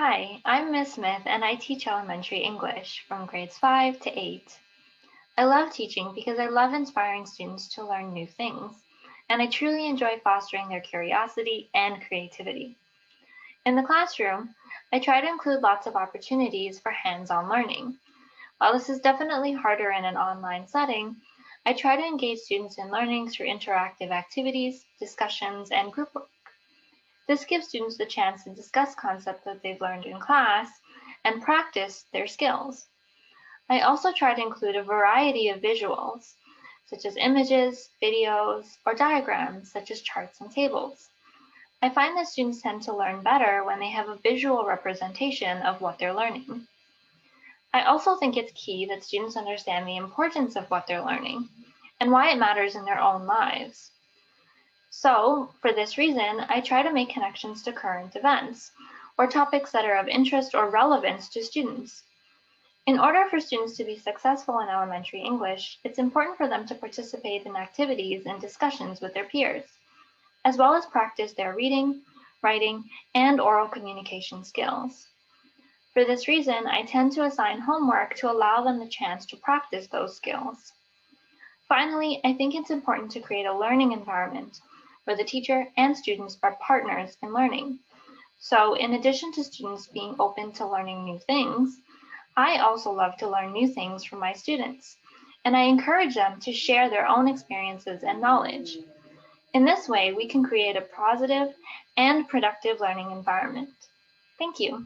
Hi, I'm Ms. Smith and I teach elementary English from grades 5 to 8. I love teaching because I love inspiring students to learn new things, and I truly enjoy fostering their curiosity and creativity. In the classroom, I try to include lots of opportunities for hands-on learning. While this is definitely harder in an online setting, I try to engage students in learning through interactive activities, discussions, and group work. This gives students the chance to discuss concepts that they've learned in class and practice their skills. I also try to include a variety of visuals, such as images, videos, or diagrams, such as charts and tables. I find that students tend to learn better when they have a visual representation of what they're learning. I also think it's key that students understand the importance of what they're learning and why it matters in their own lives. So, for this reason, I try to make connections to current events or topics that are of interest or relevance to students. In order for students to be successful in elementary English, it's important for them to participate in activities and discussions with their peers, as well as practice their reading, writing, and oral communication skills. For this reason, I tend to assign homework to allow them the chance to practice those skills. Finally, I think it's important to create a learning environment where the teacher and students are partners in learning. So, in addition to students being open to learning new things, I also love to learn new things from my students, and I encourage them to share their own experiences and knowledge. In this way, we can create a positive and productive learning environment. Thank you.